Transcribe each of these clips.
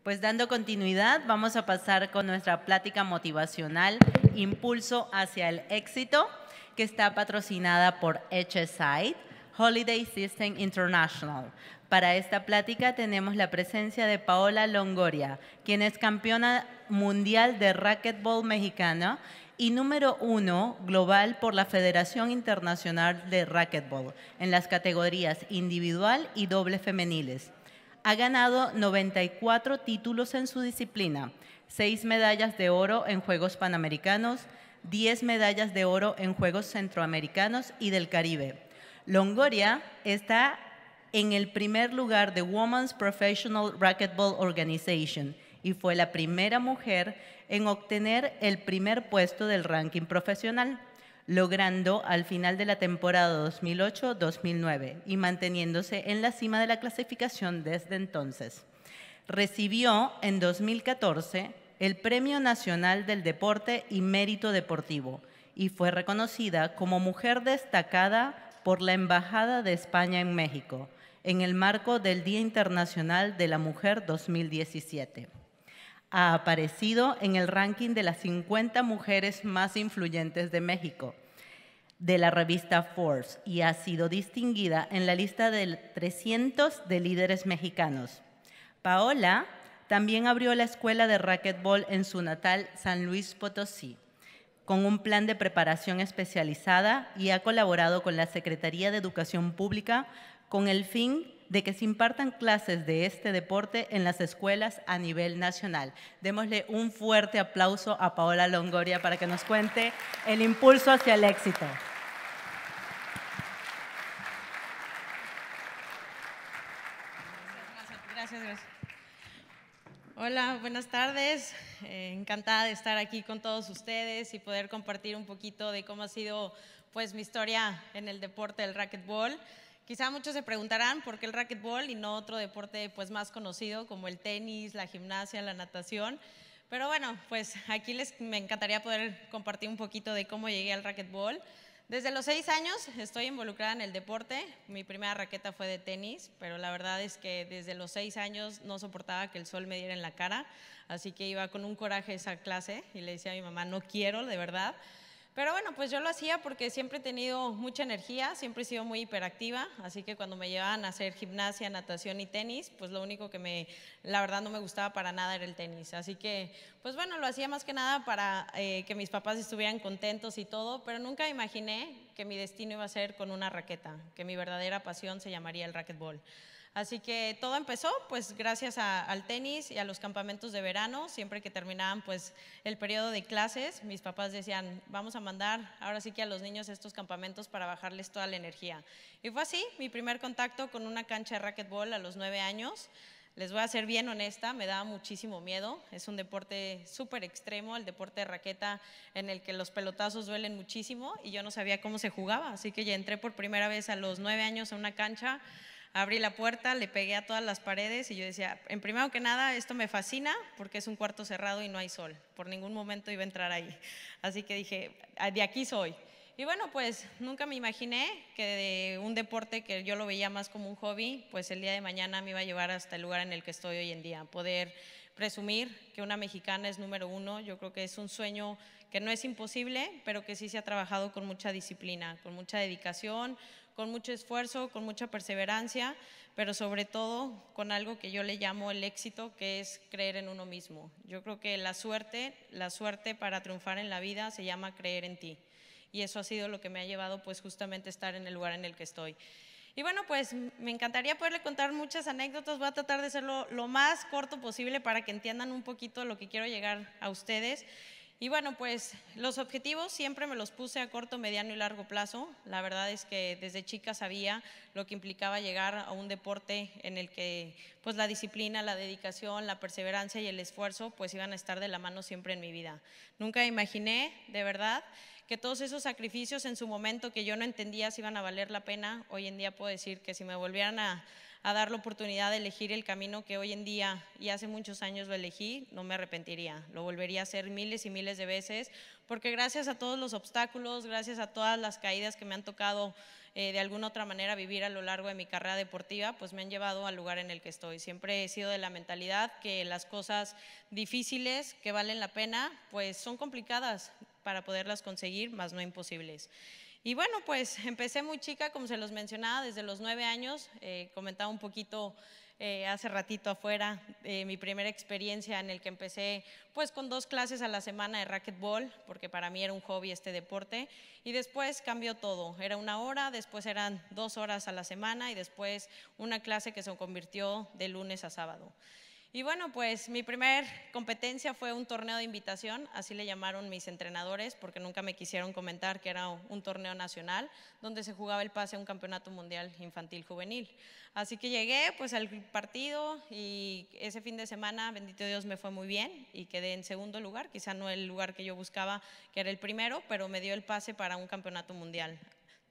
Pues dando continuidad, vamos a pasar con nuestra plática motivacional Impulso hacia el éxito, que está patrocinada por HSI, Holiday System International. Para esta plática tenemos la presencia de Paola Longoria, quien es campeona mundial de racquetball mexicana y número 1 global por la Federación Internacional de Racquetball en las categorías individual y doble femeniles. Ha ganado 94 títulos en su disciplina, 6 medallas de oro en Juegos Panamericanos, 10 medallas de oro en Juegos Centroamericanos y del Caribe. Longoria está en el primer lugar de Women's Professional Racquetball Organization y fue la primera mujer en obtener el primer puesto del ranking profesional, logrando al final de la temporada 2008-2009 y manteniéndose en la cima de la clasificación desde entonces. Recibió en 2014 el Premio Nacional del Deporte y Mérito Deportivo y fue reconocida como mujer destacada por la Embajada de España en México en el marco del Día Internacional de la Mujer 2017. Ha aparecido en el ranking de las 50 mujeres más influyentes de México de la revista Forbes y ha sido distinguida en la lista de 300 de líderes mexicanos. Paola también abrió la escuela de racquetball en su natal San Luis Potosí, con un plan de preparación especializada y ha colaborado con la Secretaría de Educación Pública con el fin de que se impartan clases de este deporte en las escuelas a nivel nacional. Démosle un fuerte aplauso a Paola Longoria para que nos cuente el impulso hacia el éxito. Gracias. Hola, buenas tardes. Encantada de estar aquí con todos ustedes y poder compartir un poquito de cómo ha sido pues mi historia en el deporte del racquetball. Quizá muchos se preguntarán por qué el racquetball y no otro deporte pues más conocido como el tenis, la gimnasia, la natación. Pero bueno, pues aquí me encantaría poder compartir un poquito de cómo llegué al racquetball. Desde los 6 años estoy involucrada en el deporte. Mi primera raqueta fue de tenis, pero la verdad es que desde los 6 años no soportaba que el sol me diera en la cara, así que iba con un coraje a esa clase y le decía a mi mamá, no quiero, de verdad. Pero bueno, pues yo lo hacía porque siempre he tenido mucha energía, siempre he sido muy hiperactiva, así que cuando me llevaban a hacer gimnasia, natación y tenis, pues lo único que la verdad no me gustaba para nada era el tenis. Así que, pues bueno, lo hacía más que nada para que mis papás estuvieran contentos y todo, pero nunca imaginé que mi destino iba a ser con una raqueta, que mi verdadera pasión se llamaría el racquetball. Así que todo empezó pues gracias al tenis y a los campamentos de verano. Siempre que terminaban pues el periodo de clases, mis papás decían, vamos a mandar ahora sí que a los niños estos campamentos para bajarles toda la energía. Y fue así, mi primer contacto con una cancha de racquetball a los 9 años. Les voy a ser bien honesta, me daba muchísimo miedo. Es un deporte súper extremo, el deporte de raqueta en el que los pelotazos duelen muchísimo y yo no sabía cómo se jugaba. Así que ya entré por primera vez a los 9 años a una cancha. Abrí la puerta, le pegué a todas las paredes y yo decía, en primero que nada, esto me fascina porque es un cuarto cerrado y no hay sol. Por ningún momento iba a entrar ahí. Así que dije, de aquí soy. Y bueno, pues nunca me imaginé que de un deporte que yo lo veía más como un hobby, pues el día de mañana me iba a llevar hasta el lugar en el que estoy hoy en día. Poder presumir que una mexicana es número 1, yo creo que es un sueño que no es imposible, pero que sí se ha trabajado con mucha disciplina, con mucha dedicación, con mucho esfuerzo, con mucha perseverancia, pero sobre todo con algo que yo le llamo el éxito, que es creer en uno mismo. Yo creo que la suerte para triunfar en la vida se llama creer en ti. Y eso ha sido lo que me ha llevado pues justamente a estar en el lugar en el que estoy. Y bueno, pues me encantaría poderle contar muchas anécdotas, voy a tratar de hacerlo lo más corto posible para que entiendan un poquito lo que quiero llegar a ustedes. Y bueno, pues los objetivos siempre me los puse a corto, mediano y largo plazo. La verdad es que desde chica sabía lo que implicaba llegar a un deporte en el que pues la disciplina, la dedicación, la perseverancia y el esfuerzo pues iban a estar de la mano siempre en mi vida. Nunca imaginé, de verdad, que todos esos sacrificios en su momento que yo no entendía si iban a valer la pena, hoy en día puedo decir que si me volvieran a a dar la oportunidad de elegir el camino que hoy en día y hace muchos años lo elegí, no me arrepentiría, lo volvería a hacer miles y miles de veces, porque gracias a todos los obstáculos, gracias a todas las caídas que me han tocado de alguna otra manera vivir a lo largo de mi carrera deportiva, pues me han llevado al lugar en el que estoy. Siempre he sido de la mentalidad que las cosas difíciles que valen la pena, pues son complicadas para poderlas conseguir, más no imposibles. Y bueno, pues empecé muy chica, como se los mencionaba, desde los 9 años, comentaba un poquito hace ratito afuera, mi primera experiencia en el que empecé pues con 2 clases a la semana de racquetball, porque para mí era un hobby este deporte, y después cambió todo, era 1 hora, después eran 2 horas a la semana y después una clase que se convirtió de lunes a sábado. Y bueno, pues mi primer competencia fue un torneo de invitación, así le llamaron mis entrenadores, porque nunca me quisieron comentar que era un torneo nacional, donde se jugaba el pase a un campeonato mundial infantil juvenil. Así que llegué pues al partido y ese fin de semana, bendito Dios, me fue muy bien y quedé en segundo lugar, quizá no el lugar que yo buscaba, que era el primero, pero me dio el pase para un campeonato mundial.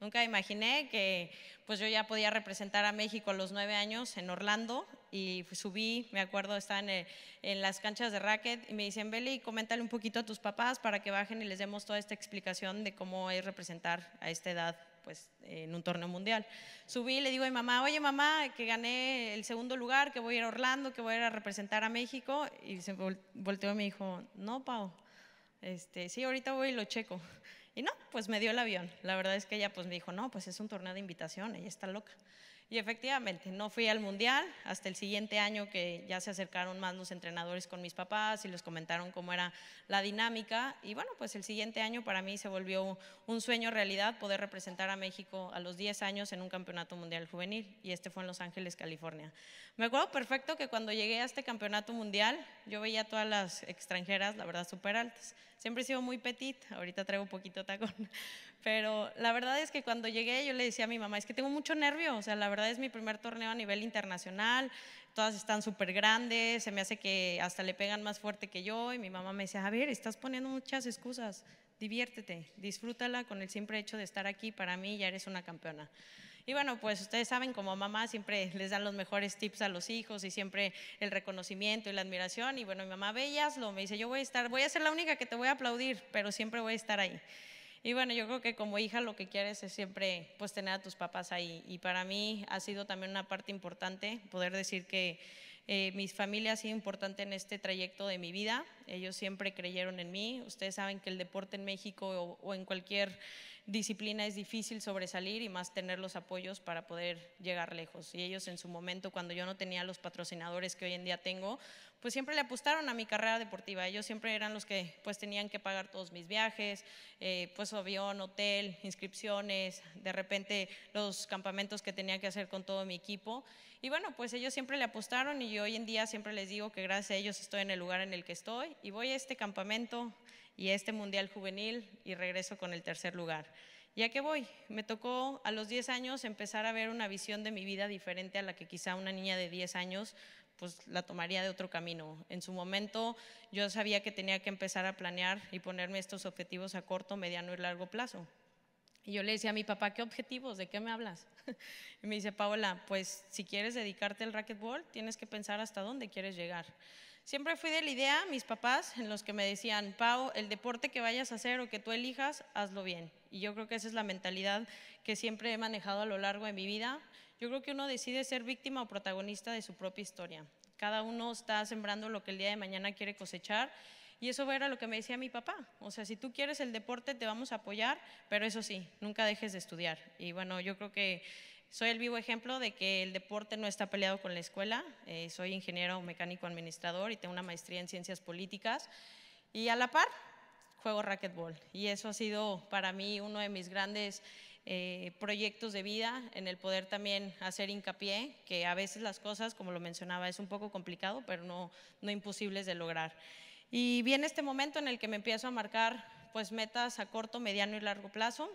Nunca imaginé que pues yo ya podía representar a México a los 9 años en Orlando y subí, me acuerdo, estaba en las canchas de racket y me dicen, Beli, coméntale un poquito a tus papás para que bajen y les demos toda esta explicación de cómo es representar a esta edad pues en un torneo mundial. Subí y le digo a mi mamá, oye mamá, que gané el segundo lugar, que voy a ir a Orlando, que voy a ir a representar a México, y se volteó y me dijo, no, Pau, sí, ahorita voy y lo checo. Y no, pues me dio el avión. La verdad es que ella pues me dijo, no, pues es un torneo de invitación, ella está loca. Y efectivamente, no fui al mundial hasta el siguiente año que ya se acercaron más los entrenadores con mis papás y les comentaron cómo era la dinámica. Y bueno, pues el siguiente año para mí se volvió un sueño realidad poder representar a México a los 10 años en un campeonato mundial juvenil. Y este fue en Los Ángeles, California. Me acuerdo perfecto que cuando llegué a este campeonato mundial, yo veía a todas las extranjeras, la verdad, súper altas. Siempre he sido muy petit, ahorita traigo un poquito tacón. Pero la verdad es que cuando llegué yo le decía a mi mamá, es que tengo mucho nervio, o sea, la verdad es mi primer torneo a nivel internacional, todas están súper grandes, se me hace que hasta le pegan más fuerte que yo, y mi mamá me decía, a ver, estás poniendo muchas excusas, diviértete, disfrútala con el simple hecho de estar aquí, para mí ya eres una campeona. Y bueno, pues ustedes saben, como mamá siempre les dan los mejores tips a los hijos y siempre el reconocimiento y la admiración. Y bueno, mi mamá ve y hazlo, me dice, yo voy a ser la única que te voy a aplaudir, pero siempre voy a estar ahí. Y bueno, yo creo que como hija lo que quieres es siempre pues tener a tus papás ahí. Y para mí ha sido también una parte importante poder decir que mi familia ha sido importante en este trayecto de mi vida. Ellos siempre creyeron en mí. Ustedes saben que el deporte en México o en cualquier disciplina es difícil sobresalir y más tener los apoyos para poder llegar lejos. Y ellos en su momento, cuando yo no tenía los patrocinadores que hoy en día tengo, pues siempre le apostaron a mi carrera deportiva. Ellos siempre eran los que pues tenían que pagar todos mis viajes, pues avión, hotel, inscripciones, de repente los campamentos que tenía que hacer con todo mi equipo. Y bueno, pues ellos siempre le apostaron y yo hoy en día siempre les digo que gracias a ellos estoy en el lugar en el que estoy y voy a este campamento y a este mundial juvenil y regreso con el 3er lugar. ¿Y a qué voy? Me tocó a los 10 años empezar a ver una visión de mi vida diferente a la que quizá una niña de 10 años pues la tomaría de otro camino. En su momento yo sabía que tenía que empezar a planear y ponerme estos objetivos a corto, mediano y largo plazo. Y yo le decía a mi papá, ¿qué objetivos? ¿De qué me hablas? Y me dice, Paola, pues si quieres dedicarte al racquetball, tienes que pensar hasta dónde quieres llegar. Siempre fui de la idea, mis papás, en los que me decían, Pau, el deporte que vayas a hacer o que tú elijas, hazlo bien. Y yo creo que esa es la mentalidad que siempre he manejado a lo largo de mi vida. Yo creo que uno decide ser víctima o protagonista de su propia historia. Cada uno está sembrando lo que el día de mañana quiere cosechar. Y eso era lo que me decía mi papá. O sea, si tú quieres el deporte, te vamos a apoyar, pero eso sí, nunca dejes de estudiar. Y bueno, yo creo que soy el vivo ejemplo de que el deporte no está peleado con la escuela. Soy ingeniero mecánico administrador y tengo una maestría en ciencias políticas. Y a la par, juego racquetball. Y eso ha sido para mí uno de mis grandes proyectos de vida, en el poder también hacer hincapié, que a veces las cosas, como lo mencionaba, es un poco complicado, pero no imposibles de lograr. Y viene este momento en el que me empiezo a marcar pues metas a corto, mediano y largo plazo.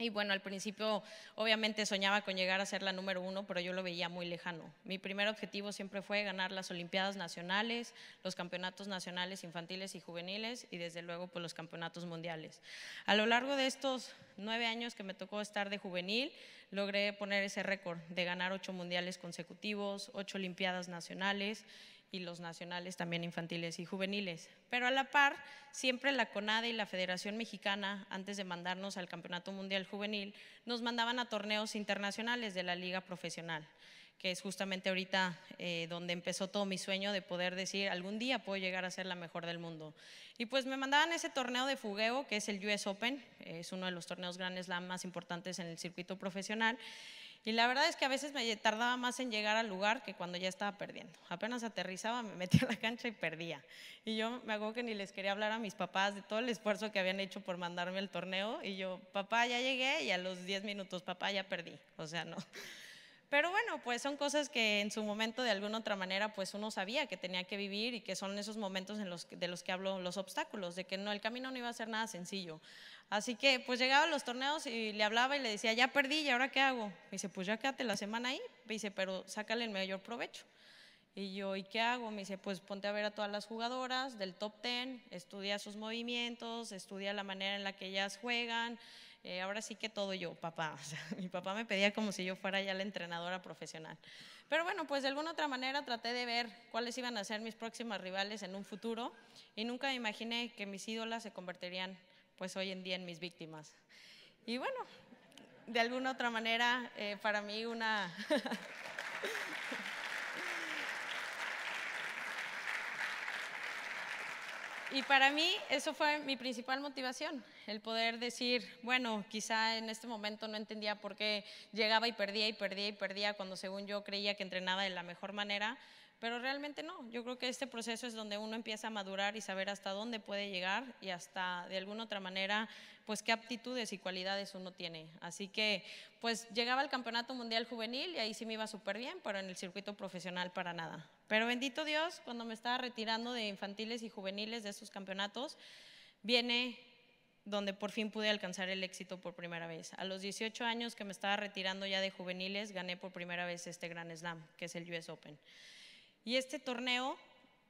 Y bueno, al principio obviamente soñaba con llegar a ser la número 1, pero yo lo veía muy lejano. Mi primer objetivo siempre fue ganar las Olimpiadas Nacionales, los campeonatos nacionales infantiles y juveniles y desde luego pues los campeonatos mundiales. A lo largo de estos 9 años que me tocó estar de juvenil, logré poner ese récord de ganar 8 mundiales consecutivos, 8 Olimpiadas Nacionales y los nacionales también infantiles y juveniles. Pero a la par, siempre la CONADE y la Federación Mexicana, antes de mandarnos al Campeonato Mundial Juvenil, nos mandaban a torneos internacionales de la Liga Profesional, que es justamente ahorita donde empezó todo mi sueño de poder decir, algún día puedo llegar a ser la mejor del mundo. Y pues me mandaban ese torneo de fogueo, que es el US Open, es uno de los torneos Grand Slam más importantes en el circuito profesional. Y la verdad es que a veces me tardaba más en llegar al lugar que cuando ya estaba perdiendo. Apenas aterrizaba, me metía a la cancha y perdía. Y yo me acuerdo que ni les quería hablar a mis papás de todo el esfuerzo que habían hecho por mandarme al torneo. Y yo, papá, ya llegué, y a los 10 minutos, papá, ya perdí. O sea, no. Pero bueno, pues son cosas que en su momento de alguna otra manera pues uno sabía que tenía que vivir y que son esos momentos de los que hablo, los obstáculos, de que no, el camino no iba a ser nada sencillo. Así que pues llegaba a los torneos y le hablaba y le decía, ya perdí, ¿y ahora qué hago? Me dice, pues ya quédate la semana ahí. Me dice, pero sácale el mayor provecho. Y yo, ¿y qué hago? Me dice, pues ponte a ver a todas las jugadoras del top 10, estudia sus movimientos, estudia la manera en la que ellas juegan. Ahora sí que todo yo, papá. O sea, mi papá me pedía como si yo fuera ya la entrenadora profesional. Pero bueno, pues de alguna otra manera traté de ver cuáles iban a ser mis próximas rivales en un futuro y nunca me imaginé que mis ídolas se convertirían pues hoy en día en mis víctimas. Y bueno, de alguna otra manera para mí una… Y para mí eso fue mi principal motivación, el poder decir, bueno, quizá en este momento no entendía por qué llegaba y perdía y perdía y perdía cuando según yo creía que entrenaba de la mejor manera, pero realmente no. Yo creo que este proceso es donde uno empieza a madurar y saber hasta dónde puede llegar y hasta de alguna otra manera pues qué aptitudes y cualidades uno tiene. Así que pues llegaba al Campeonato Mundial Juvenil y ahí sí me iba súper bien, pero en el circuito profesional para nada. Pero bendito Dios, cuando me estaba retirando de infantiles y juveniles de esos campeonatos, viene donde por fin pude alcanzar el éxito por primera vez. A los 18 años que me estaba retirando ya de juveniles, gané por primera vez este Grand Slam, que es el US Open. Y este torneo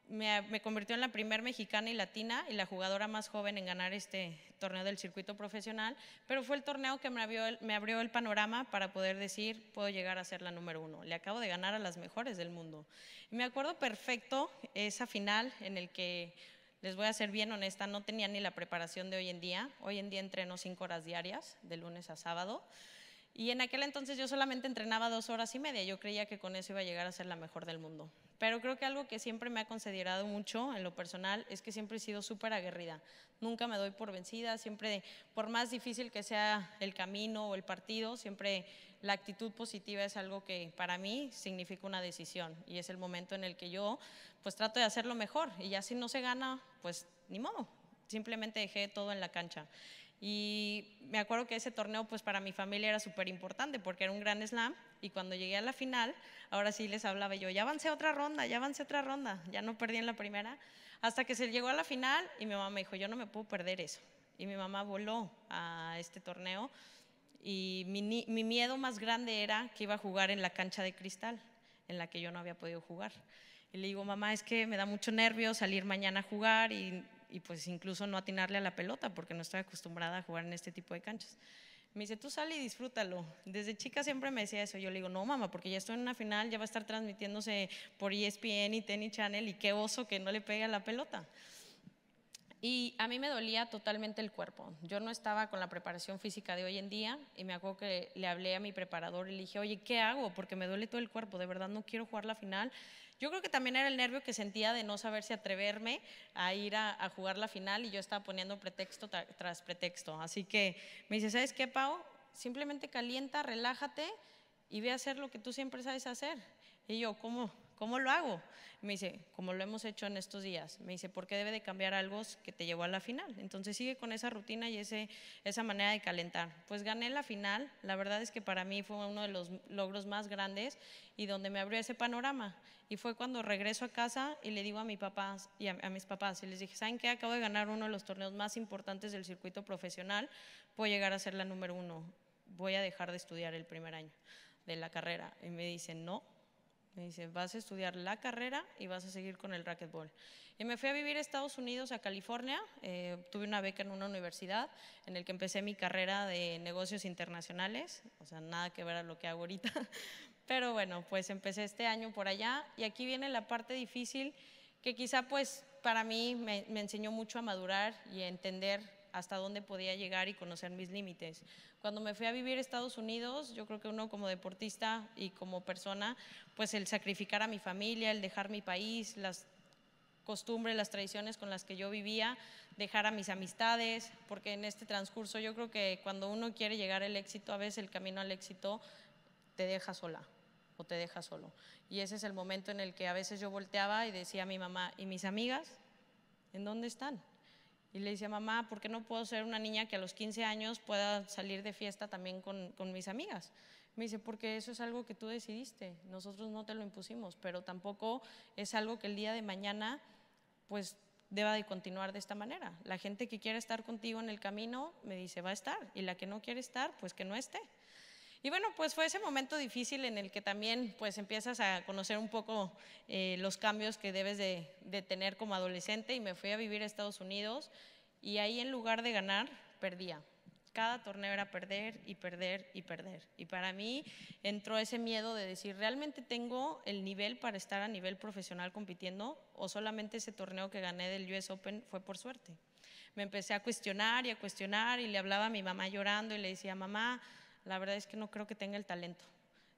me convirtió en la primera mexicana y latina y la jugadora más joven en ganar este torneo del circuito profesional, pero fue el torneo que me abrió el panorama para poder decir, puedo llegar a ser la número 1. Le acabo de ganar a las mejores del mundo. Y me acuerdo perfecto esa final en el que, les voy a ser bien honesta, no tenía ni la preparación de hoy en día. Hoy en día entreno 5 horas diarias, de lunes a sábado. Y en aquel entonces yo solamente entrenaba 2 horas y media. Yo creía que con eso iba a llegar a ser la mejor del mundo. Pero creo que algo que siempre me ha considerado mucho en lo personal es que siempre he sido súper aguerrida. Nunca me doy por vencida, siempre, por más difícil que sea el camino o el partido, siempre la actitud positiva es algo que para mí significa una decisión y es el momento en el que yo pues trato de hacerlo mejor y ya si no se gana, pues ni modo, simplemente dejé todo en la cancha. Y me acuerdo que ese torneo pues para mi familia era súper importante porque era un Grand Slam y cuando llegué a la final, ahora sí les hablaba yo, ya avancé otra ronda, ya avancé otra ronda, ya no perdí en la primera, hasta que se llegó a la final y mi mamá me dijo, yo no me puedo perder eso. Y mi mamá voló a este torneo y mi miedo más grande era que iba a jugar en la cancha de cristal, en la que yo no había podido jugar. Y le digo, mamá, es que me da mucho nervio salir mañana a jugar y pues incluso no atinarle a la pelota porque no estoy acostumbrada a jugar en este tipo de canchas. Me dice, tú sal y disfrútalo. Desde chica siempre me decía eso. Yo le digo, no, mamá, porque ya estoy en una final, ya va a estar transmitiéndose por ESPN y Tennis Channel y qué oso que no le pegue a la pelota. Y a mí me dolía totalmente el cuerpo. Yo no estaba con la preparación física de hoy en día y me acuerdo que le hablé a mi preparador y le dije, oye, ¿qué hago? Porque me duele todo el cuerpo, de verdad no quiero jugar la final. Yo creo que también era el nervio que sentía de no saber si atreverme a ir a jugar la final y yo estaba poniendo pretexto tras pretexto. Así que me dice, ¿sabes qué, Pau? Simplemente calienta, relájate y ve a hacer lo que tú siempre sabes hacer. Y yo, ¿cómo ¿cómo lo hago? Me dice, como lo hemos hecho en estos días. Me dice, ¿por qué debe de cambiar algo que te llevó a la final? Entonces sigue con esa rutina y esa manera de calentar. Pues gané la final, la verdad es que para mí fue uno de los logros más grandes y donde me abrió ese panorama. Y fue cuando regreso a casa y le digo a mi papá y a mis papás, y les dije, ¿saben qué? Acabo de ganar uno de los torneos más importantes del circuito profesional, puedo llegar a ser la número 1, voy a dejar de estudiar el primer año de la carrera. Y me dicen, no. Me dice, vas a estudiar la carrera y vas a seguir con el racquetball. Y me fui a vivir a Estados Unidos, a California. Tuve una beca en una universidad en el que empecé mi carrera de negocios internacionales, o sea, nada que ver a lo que hago ahorita. Pero bueno, pues empecé este año por allá y aquí viene la parte difícil que quizá pues para mí me enseñó mucho a madurar y a entender hasta dónde podía llegar y conocer mis límites. Cuando me fui a vivir a Estados Unidos, yo creo que uno como deportista y como persona, pues el sacrificar a mi familia, el dejar mi país, las costumbres, las tradiciones con las que yo vivía, dejar a mis amistades, porque en este transcurso yo creo que cuando uno quiere llegar al éxito, a veces el camino al éxito te deja sola o te deja solo. Y ese es el momento en el que a veces yo volteaba y decía a mi mamá, ¿y mis amigas? ¿En dónde están? Y le decía, mamá, ¿por qué no puedo ser una niña que a los 15 años pueda salir de fiesta también con mis amigas? Me dice, porque eso es algo que tú decidiste, nosotros no te lo impusimos, pero tampoco es algo que el día de mañana pues deba de continuar de esta manera. La gente que quiere estar contigo en el camino, me dice, va a estar, y la que no quiere estar, pues que no esté. Y bueno, pues fue ese momento difícil en el que también pues empiezas a conocer un poco los cambios que debes de tener como adolescente, y me fui a vivir a Estados Unidos y ahí en lugar de ganar, perdía. Cada torneo era perder y perder y perder. Y para mí entró ese miedo de decir, ¿realmente tengo el nivel para estar a nivel profesional compitiendo o solamente ese torneo que gané del US Open fue por suerte? Me empecé a cuestionar y le hablaba a mi mamá llorando y le decía, mamá, la verdad es que no creo que tenga el talento.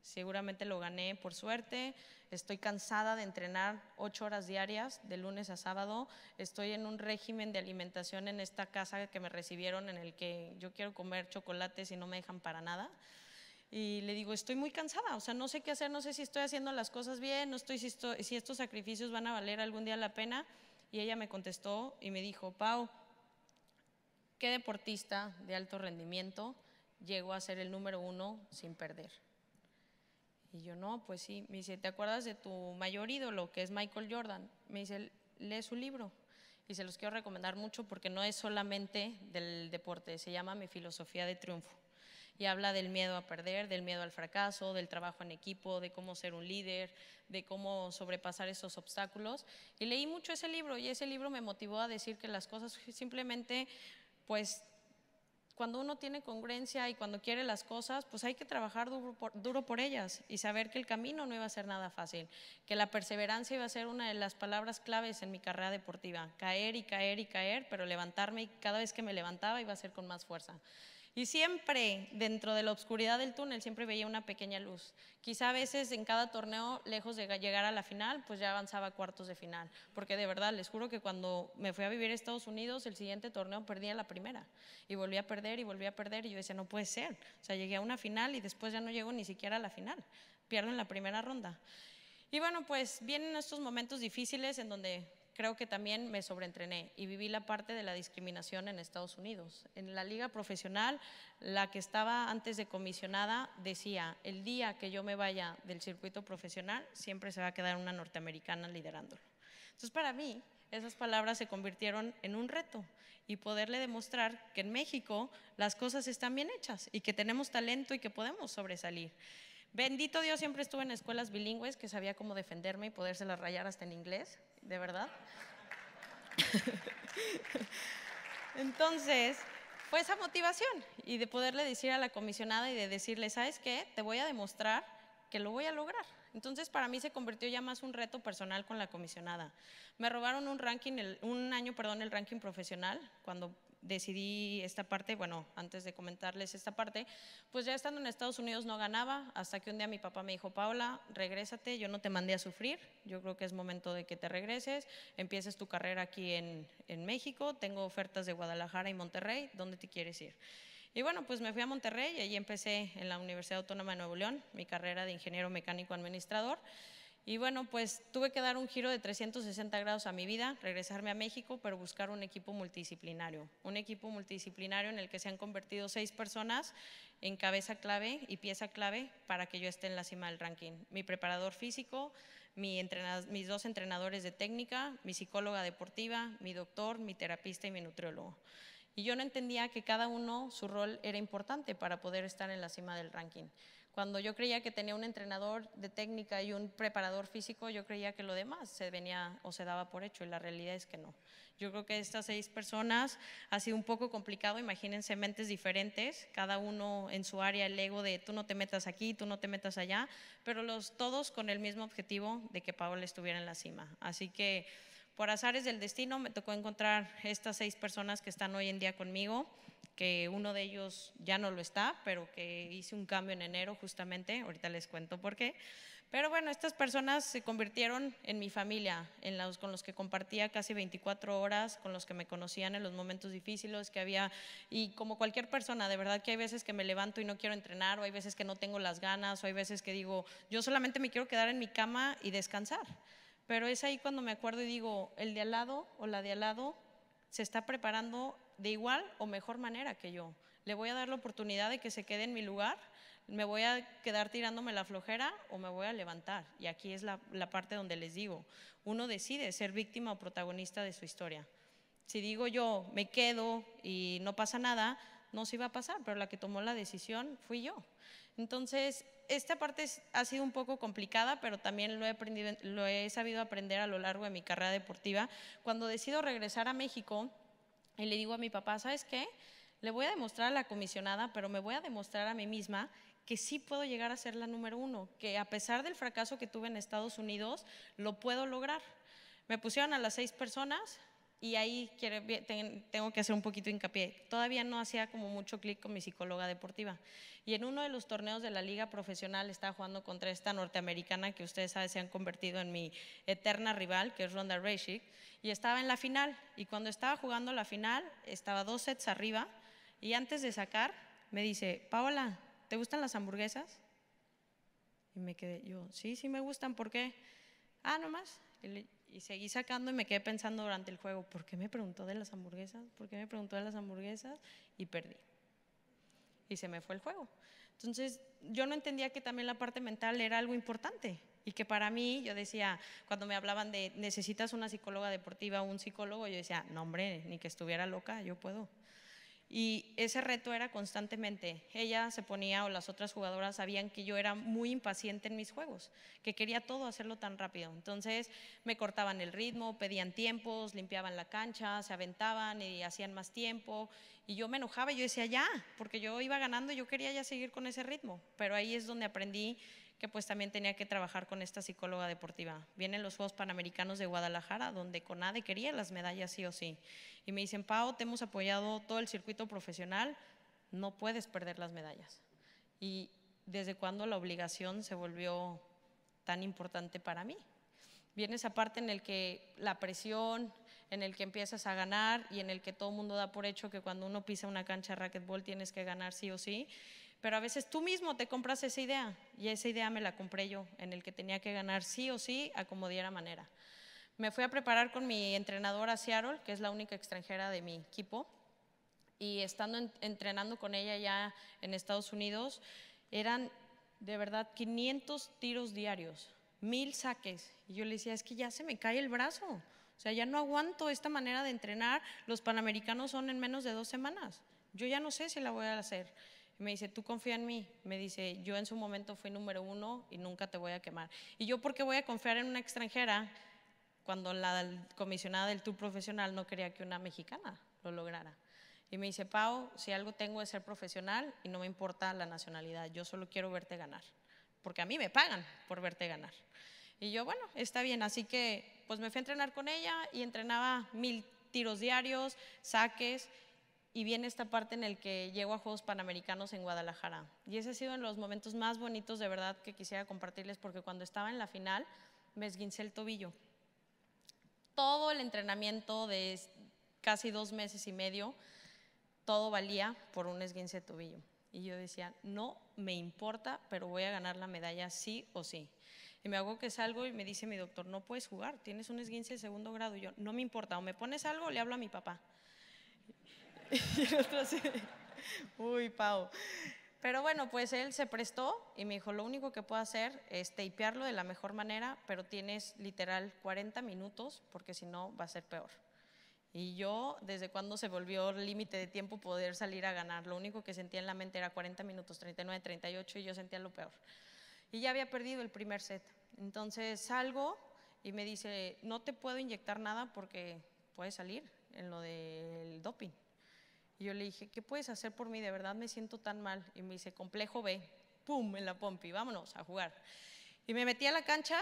Seguramente lo gané por suerte, estoy cansada de entrenar 8 horas diarias, de lunes a sábado, estoy en un régimen de alimentación en esta casa que me recibieron en el que yo quiero comer chocolates y no me dejan para nada. Y le digo, estoy muy cansada, o sea, no sé qué hacer, no sé si estoy haciendo las cosas bien, no estoy si estos sacrificios van a valer algún día la pena. Y ella me contestó y me dijo, Pau, ¿qué deportista de alto rendimiento llegó a ser el número 1 sin perder? Y yo, no, pues sí. Me dice, ¿te acuerdas de tu mayor ídolo, que es Michael Jordan? Me dice, lee su libro. Y se los quiero recomendar mucho porque no es solamente del deporte, se llama Mi filosofía de triunfo. Y habla del miedo a perder, del miedo al fracaso, del trabajo en equipo, de cómo ser un líder, de cómo sobrepasar esos obstáculos. Y leí mucho ese libro y ese libro me motivó a decir que las cosas simplemente, pues, cuando uno tiene congruencia y cuando quiere las cosas, pues hay que trabajar duro por ellas y saber que el camino no iba a ser nada fácil, que la perseverancia iba a ser una de las palabras claves en mi carrera deportiva, caer y caer y caer, pero levantarme, y cada vez que me levantaba iba a ser con más fuerza. Y siempre dentro de la oscuridad del túnel siempre veía una pequeña luz. Quizá a veces en cada torneo, lejos de llegar a la final, pues ya avanzaba a cuartos de final. Porque de verdad, les juro que cuando me fui a vivir a Estados Unidos, el siguiente torneo perdía la primera. Y volví a perder y volví a perder. Y yo decía, no puede ser. O sea, llegué a una final y después ya no llego ni siquiera a la final. Pierdo en la primera ronda. Y bueno, pues vienen estos momentos difíciles en donde creo que también me sobreentrené y viví la parte de la discriminación en Estados Unidos. En la liga profesional, la que estaba antes de comisionada decía, el día que yo me vaya del circuito profesional, siempre se va a quedar una norteamericana liderándolo. Entonces, para mí, esas palabras se convirtieron en un reto y poderle demostrar que en México las cosas están bien hechas y que tenemos talento y que podemos sobresalir. Bendito Dios, siempre estuve en escuelas bilingües que sabía cómo defenderme y podérselas rayar hasta en inglés, de verdad. Entonces, fue esa motivación y de poderle decir a la comisionada y de decirle, ¿sabes qué? Te voy a demostrar que lo voy a lograr. Entonces, para mí se convirtió ya más un reto personal con la comisionada. Me robaron un año, el ranking profesional cuando decidí esta parte, bueno, antes de comentarles esta parte, pues ya estando en Estados Unidos no ganaba, hasta que un día mi papá me dijo, Paola, regrésate, yo no te mandé a sufrir, yo creo que es momento de que te regreses, empieces tu carrera aquí en México, tengo ofertas de Guadalajara y Monterrey, ¿dónde te quieres ir? Y bueno, pues me fui a Monterrey y allí empecé en la Universidad Autónoma de Nuevo León, mi carrera de ingeniero mecánico administrador. Y bueno, pues tuve que dar un giro de 360 grados a mi vida, regresarme a México, pero buscar un equipo multidisciplinario en el que se han convertido 6 personas en cabeza clave y pieza clave para que yo esté en la cima del ranking. Mi preparador físico, mis 2 entrenadores de técnica, mi psicóloga deportiva, mi doctor, mi terapista y mi nutriólogo. Y yo no entendía que cada uno, su rol era importante para poder estar en la cima del ranking. Cuando yo creía que tenía un entrenador de técnica y un preparador físico, yo creía que lo demás se venía o se daba por hecho, y la realidad es que no. Yo creo que estas 6 personas ha sido un poco complicado. Imagínense mentes diferentes, cada uno en su área, el ego de tú no te metas aquí, tú no te metas allá, pero todos con el mismo objetivo de que Paola estuviera en la cima. Así que por azares del destino me tocó encontrar estas 6 personas que están hoy en día conmigo, que uno de ellos ya no lo está, pero que hice un cambio en enero justamente, ahorita les cuento por qué. Pero bueno, estas personas se convirtieron en mi familia, con los que compartía casi 24 horas, con los que me conocían en los momentos difíciles que había. Y como cualquier persona, de verdad que hay veces que me levanto y no quiero entrenar, o hay veces que no tengo las ganas, o hay veces que digo, yo solamente me quiero quedar en mi cama y descansar. Pero es ahí cuando me acuerdo y digo, el de al lado o la de al lado se está preparando de igual o mejor manera que yo. Le voy a dar la oportunidad de que se quede en mi lugar, me voy a quedar tirándome la flojera o me voy a levantar. Y aquí es la parte donde les digo, uno decide ser víctima o protagonista de su historia. Si digo yo, me quedo y no pasa nada, no se iba a pasar, pero la que tomó la decisión fui yo. Entonces, esta parte ha sido un poco complicada, pero también lo he sabido aprender a lo largo de mi carrera deportiva. Cuando decido regresar a México, y le digo a mi papá, ¿sabes qué? Le voy a demostrar a la comisionada, pero me voy a demostrar a mí misma que sí puedo llegar a ser la número 1, que a pesar del fracaso que tuve en Estados Unidos, lo puedo lograr. Me pusieron a las 6 personas. Y ahí tengo que hacer un poquito de hincapié. Todavía no hacía como mucho clic con mi psicóloga deportiva. Y en uno de los torneos de la liga profesional estaba jugando contra esta norteamericana que ustedes saben se han convertido en mi eterna rival, que es Ronda Rousey. Y estaba en la final. Y cuando estaba jugando la final, estaba 2 sets arriba. Y antes de sacar, me dice, Paola, ¿te gustan las hamburguesas? Y me quedé yo, sí, sí me gustan, ¿por qué? Ah, nomás. Y seguí sacando y me quedé pensando durante el juego, ¿por qué me preguntó de las hamburguesas? ¿Por qué me preguntó de las hamburguesas? Y perdí. Y se me fue el juego. Entonces, yo no entendía que también la parte mental era algo importante. Y que para mí, yo decía, cuando me hablaban de necesitas una psicóloga deportiva o un psicólogo, yo decía, no hombre, ni que estuviera loca, yo puedo. Y ese reto era constantemente. Ella se ponía, o las otras jugadoras sabían que yo era muy impaciente en mis juegos, que quería todo hacerlo tan rápido. Entonces me cortaban el ritmo, pedían tiempos, limpiaban la cancha, se aventaban y hacían más tiempo. Y yo me enojaba y yo decía ya, porque yo iba ganando y yo quería ya seguir con ese ritmo. Pero ahí es donde aprendí que pues también tenía que trabajar con esta psicóloga deportiva. Vienen los Juegos Panamericanos de Guadalajara, donde CONADE quería las medallas sí o sí. Y me dicen, Pau, te hemos apoyado todo el circuito profesional, no puedes perder las medallas. Y desde cuando la obligación se volvió tan importante para mí. Viene esa parte en el que la presión, en el que empiezas a ganar y en el que todo el mundo da por hecho que cuando uno pisa una cancha de racquetball tienes que ganar sí o sí. Pero a veces tú mismo te compras esa idea, y esa idea me la compré yo, en el que tenía que ganar sí o sí a como diera manera. Me fui a preparar con mi entrenadora Seattle, que es la única extranjera de mi equipo, y estando entrenando con ella ya en Estados Unidos, eran de verdad 500 tiros diarios, 1000 saques, y yo le decía, es que ya se me cae el brazo, o sea, ya no aguanto esta manera de entrenar, los Panamericanos son en menos de 2 semanas, yo ya no sé si la voy a hacer. Y me dice, tú confía en mí. Me dice, yo en su momento fui número 1 y nunca te voy a quemar. Y yo, ¿por qué voy a confiar en una extranjera cuando la comisionada del Tour Profesional no quería que una mexicana lo lograra? Y me dice, Pau, si algo tengo es ser profesional y no me importa la nacionalidad, yo solo quiero verte ganar, porque a mí me pagan por verte ganar. Y yo, bueno, está bien, así que pues me fui a entrenar con ella y entrenaba 1000 tiros diarios, saques. Y viene esta parte en el que llego a Juegos Panamericanos en Guadalajara. Y ese ha sido uno de los momentos más bonitos de verdad que quisiera compartirles, porque cuando estaba en la final me esguincé el tobillo. Todo el entrenamiento de casi 2 meses y medio, todo valía por un esguince de tobillo. Y yo decía, no me importa, pero voy a ganar la medalla sí o sí. Y me hago que salgo y me dice mi doctor, no puedes jugar, tienes un esguince de segundo grado. Y yo, no me importa, o me pones algo o le hablo a mi papá. Y el otro así, uy, Pau. Pero bueno, pues él se prestó y me dijo, lo único que puedo hacer es tapearlo de la mejor manera, pero tienes literal 40 minutos porque si no va a ser peor. Y yo, desde cuando se volvió límite de tiempo poder salir a ganar, lo único que sentía en la mente era 40 minutos, 39, 38 y yo sentía lo peor. Y ya había perdido el primer set. Entonces salgo y me dice, no te puedo inyectar nada porque puedes salir en lo del doping. Y yo le dije, ¿qué puedes hacer por mí? De verdad me siento tan mal. Y me dice, complejo B, pum, en la pompi, vámonos a jugar. Y me metí a la cancha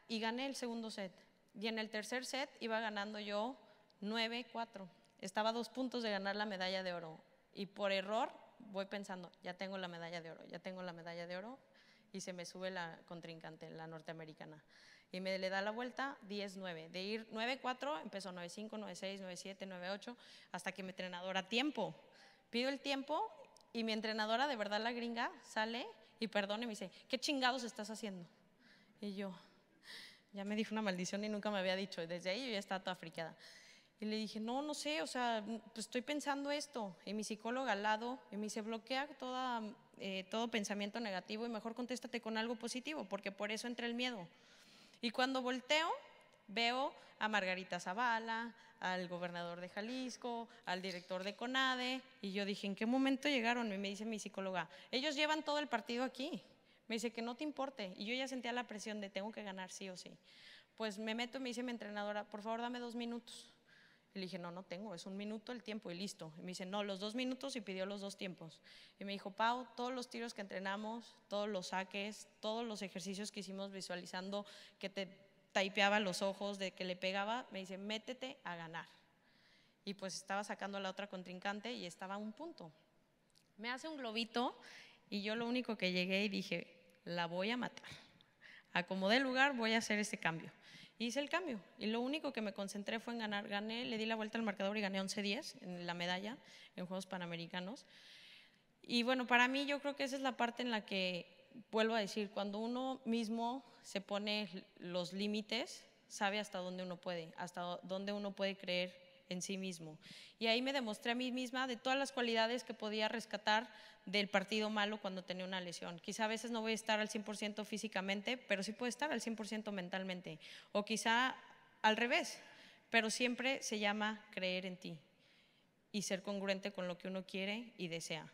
y gané el segundo set. Y en el tercer set iba ganando yo 9-4. Estaba a 2 puntos de ganar la medalla de oro. Y por error voy pensando, ya tengo la medalla de oro, ya tengo la medalla de oro. Y se me sube la contrincante, la norteamericana. Y me le da la vuelta 10-9. De ir 9-4, empezó 9-5, 9-6, 9-7, 9-8, hasta que mi entrenadora, tiempo. Pido el tiempo y mi entrenadora, de verdad la gringa, sale y perdona y me dice, ¿qué chingados estás haciendo? Y yo, ya me dijo una maldición y nunca me había dicho. Desde ahí yo ya estaba toda friqueada. Y le dije, no sé, o sea, pues estoy pensando esto. Y mi psicóloga al lado, y me dice, bloquea todo pensamiento negativo y mejor contéstate con algo positivo, porque por eso entra el miedo. Y cuando volteo, veo a Margarita Zavala, al gobernador de Jalisco, al director de CONADE, y yo dije, ¿en qué momento llegaron? Y me dice mi psicóloga, ellos llevan todo el partido aquí. Me dice que no te importe. Y yo ya sentía la presión de tengo que ganar sí o sí. Pues me meto y me dice mi entrenadora, por favor dame 2 minutos. Y le dije, no tengo, es 1 minuto el tiempo y listo. Y me dice, no, los 2 minutos, y pidió los 2 tiempos. Y me dijo, Pau, todos los tiros que entrenamos, todos los saques, todos los ejercicios que hicimos visualizando que te taipeaba los ojos, de que le pegaba, me dice, métete a ganar. Y pues estaba sacando a la otra contrincante y estaba a 1 punto. Me hace un globito y yo lo único que llegué y dije, la voy a matar. Acomodé el lugar, voy a hacer este cambio. Hice el cambio y lo único que me concentré fue en ganar. Gané, le di la vuelta al marcador y gané 11-10 en la medalla en Juegos Panamericanos. Y bueno, para mí yo creo que esa es la parte en la que, vuelvo a decir, cuando uno mismo se pone los límites, sabe hasta dónde uno puede, hasta dónde uno puede creer en sí mismo. Y ahí me demostré a mí misma de todas las cualidades que podía rescatar del partido malo cuando tenía una lesión. Quizá a veces no voy a estar al 100% físicamente, pero sí puedo estar al 100% mentalmente. O quizá al revés, pero siempre se llama creer en ti y ser congruente con lo que uno quiere y desea.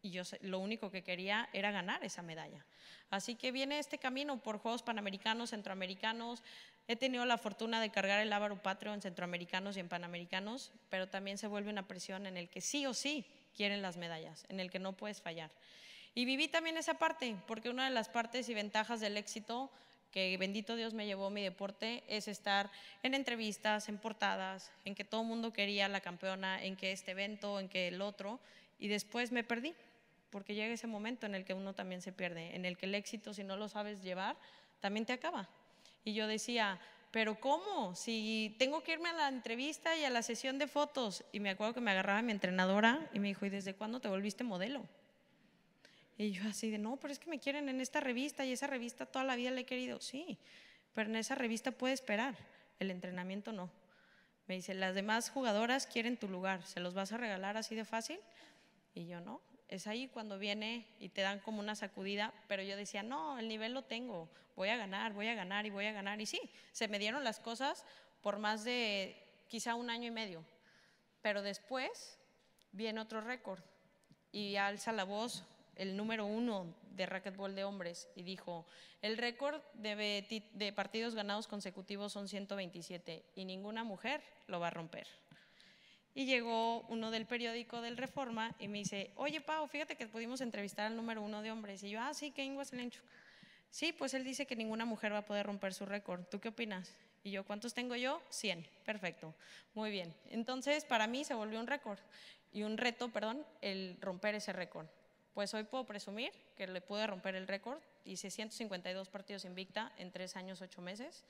Y yo lo único que quería era ganar esa medalla. Así que viene este camino por Juegos Panamericanos, Centroamericanos. He tenido la fortuna de cargar el lábaro patrio en Centroamericanos y en Panamericanos, pero también se vuelve una presión en el que sí o sí quieren las medallas, en el que no puedes fallar. Y viví también esa parte, porque una de las partes y ventajas del éxito que bendito Dios me llevó mi deporte es estar en entrevistas, en portadas, en que todo el mundo quería la campeona, en que este evento, en que el otro, y después me perdí, porque llega ese momento en el que uno también se pierde, en el que el éxito, si no lo sabes llevar, también te acaba. Y yo decía, ¿pero cómo? Si tengo que irme a la entrevista y a la sesión de fotos. Y me acuerdo que me agarraba mi entrenadora y me dijo, ¿y desde cuándo te volviste modelo? Y yo así de, no, pero es que me quieren en esta revista y esa revista toda la vida la he querido. Sí, pero en esa revista puede esperar, el entrenamiento no. Me dice, las demás jugadoras quieren tu lugar, ¿se los vas a regalar así de fácil? Y yo no. Es ahí cuando viene y te dan como una sacudida, pero yo decía, no, el nivel lo tengo, voy a ganar y voy a ganar. Y sí, se me dieron las cosas por más de quizá 1 año y medio, pero después viene otro récord y alza la voz el número 1 de racquetball de hombres y dijo, el récord de partidos ganados consecutivos son 127 y ninguna mujer lo va a romper. Y llegó uno del periódico del Reforma y me dice, oye Pau, fíjate que pudimos entrevistar al número 1 de hombres. Y yo, sí, Cain Waselenchuk. Sí, pues él dice que ninguna mujer va a poder romper su récord. ¿Tú qué opinas? Y yo, ¿cuántos tengo yo? 100. Perfecto, muy bien. Entonces, para mí se volvió un récord y un reto, el romper ese récord. Pues hoy puedo presumir que le pude romper el récord. Hice 152 partidos invicta en 3 años, 8 meses.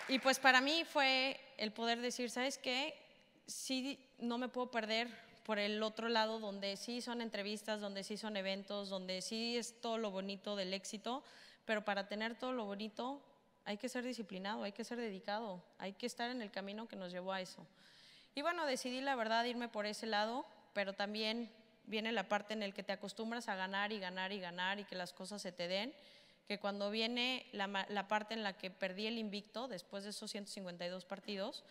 Y pues para mí fue el poder decir, ¿sabes qué? sí no me puedo perder por el otro lado, donde sí son entrevistas, donde sí son eventos, donde sí es todo lo bonito del éxito, pero para tener todo lo bonito hay que ser disciplinado, hay que ser dedicado, hay que estar en el camino que nos llevó a eso. Y bueno, decidí la verdad irme por ese lado, pero también viene la parte en la que te acostumbras a ganar y ganar y ganar y que las cosas se te den, que cuando viene la parte en la que perdí el invicto, después de esos 152 partidos,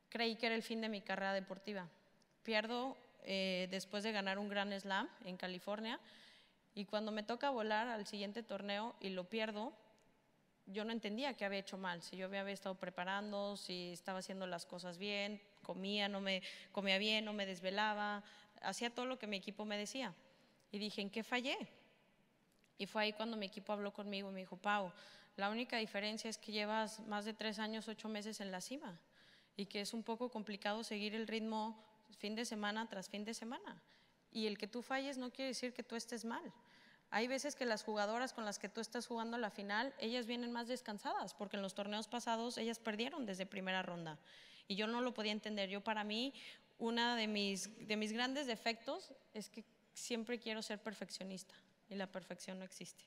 creí que era el fin de mi carrera deportiva. Pierdo después de ganar un Grand Slam en California, y cuando me toca volar al siguiente torneo y lo pierdo, yo no entendía qué había hecho mal, si yo me había estado preparando, si estaba haciendo las cosas bien, comía bien, no me desvelaba, hacía todo lo que mi equipo me decía. Y dije, ¿en qué fallé? Y fue ahí cuando mi equipo habló conmigo y me dijo, Pau, la única diferencia es que llevas más de 3 años, 8 meses en la cima y que es un poco complicado seguir el ritmo fin de semana tras fin de semana. Y el que tú falles no quiere decir que tú estés mal. Hay veces que las jugadoras con las que tú estás jugando la final, ellas vienen más descansadas, porque en los torneos pasados ellas perdieron desde primera ronda. Y yo no lo podía entender. Yo, para mí, uno de mis grandes defectos es que siempre quiero ser perfeccionista y la perfección no existe.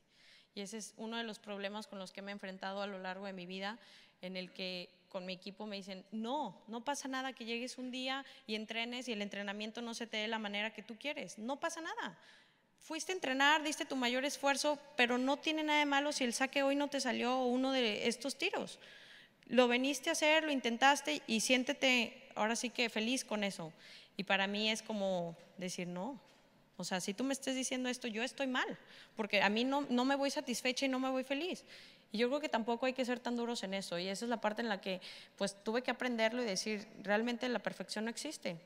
Y ese es uno de los problemas con los que me he enfrentado a lo largo de mi vida, en el que con mi equipo me dicen, no pasa nada que llegues un día y entrenes y el entrenamiento no se te dé de la manera que tú quieres. No pasa nada. Fuiste a entrenar, diste tu mayor esfuerzo, pero no tiene nada de malo si el saque hoy no te salió uno de estos tiros. Lo veniste a hacer, lo intentaste y siéntete ahora sí que feliz con eso. Y para mí es como decir, no. O sea, si tú me estás diciendo esto, yo estoy mal, porque a mí no me voy satisfecha y no me voy feliz. Y yo creo que tampoco hay que ser tan duros en eso, y esa es la parte en la que pues tuve que aprenderlo y decir, realmente la perfección no existe,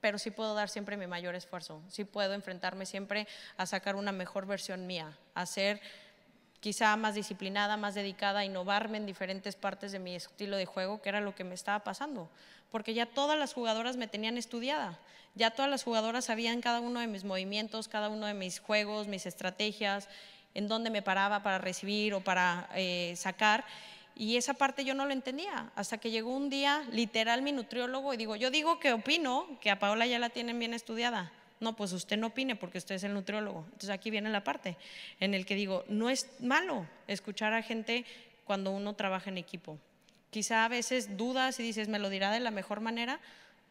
pero sí puedo dar siempre mi mayor esfuerzo, sí puedo enfrentarme siempre a sacar una mejor versión mía, a ser quizá más disciplinada, más dedicada, a innovarme en diferentes partes de mi estilo de juego, que era lo que me estaba pasando, porque ya todas las jugadoras me tenían estudiada, ya todas las jugadoras sabían cada uno de mis movimientos, cada uno de mis juegos, mis estrategias, en dónde me paraba para recibir o para sacar, y esa parte yo no lo entendía, hasta que llegó un día, literal, mi nutriólogo, y yo digo que opino que a Paola ya la tienen bien estudiada. No, pues usted no opine porque usted es el nutriólogo. Entonces aquí viene la parte en el que digo, no es malo escuchar a gente cuando uno trabaja en equipo. Quizá a veces dudas y dices, ¿me lo dirá de la mejor manera?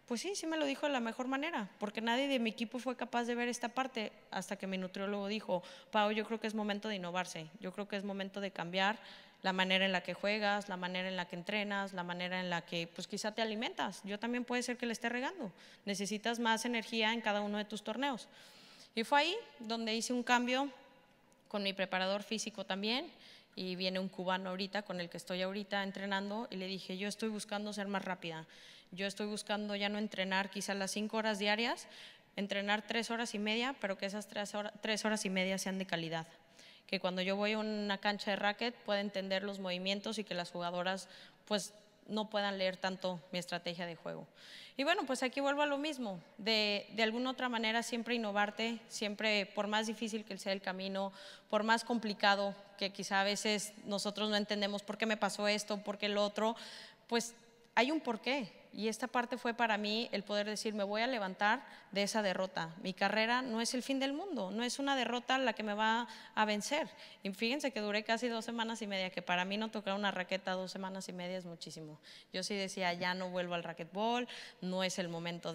Pues sí me lo dijo de la mejor manera, porque nadie de mi equipo fue capaz de ver esta parte hasta que mi nutriólogo dijo, Pau, yo creo que es momento de innovarse, yo creo que es momento de cambiar la manera en la que juegas, la manera en la que entrenas, la manera en la que pues quizá te alimentas. Yo también puede ser que le esté regando, necesitas más energía en cada uno de tus torneos. Y fue ahí donde hice un cambio con mi preparador físico también, y viene un cubano ahorita con el que estoy ahorita entrenando, y le dije, yo estoy buscando ser más rápida, yo estoy buscando ya no entrenar quizá las 5 horas diarias, entrenar 3 horas y media, pero que esas 3 horas y media sean de calidad, que cuando yo voy a una cancha de racket pueda entender los movimientos y que las jugadoras pues no puedan leer tanto mi estrategia de juego. Y bueno, pues aquí vuelvo a lo mismo, de alguna otra manera siempre innovarte, siempre, por más difícil que sea el camino, por más complicado que quizá a veces nosotros no entendemos por qué me pasó esto, por qué lo otro, pues hay un porqué. Y esta parte fue para mí el poder decir, me voy a levantar de esa derrota. Mi carrera no es el fin del mundo, no es una derrota la que me va a vencer. Y fíjense que duré casi 2 semanas y media, que para mí no tocar una raqueta 2 semanas y media es muchísimo. Yo sí decía, ya no vuelvo al racquetball, no es el momento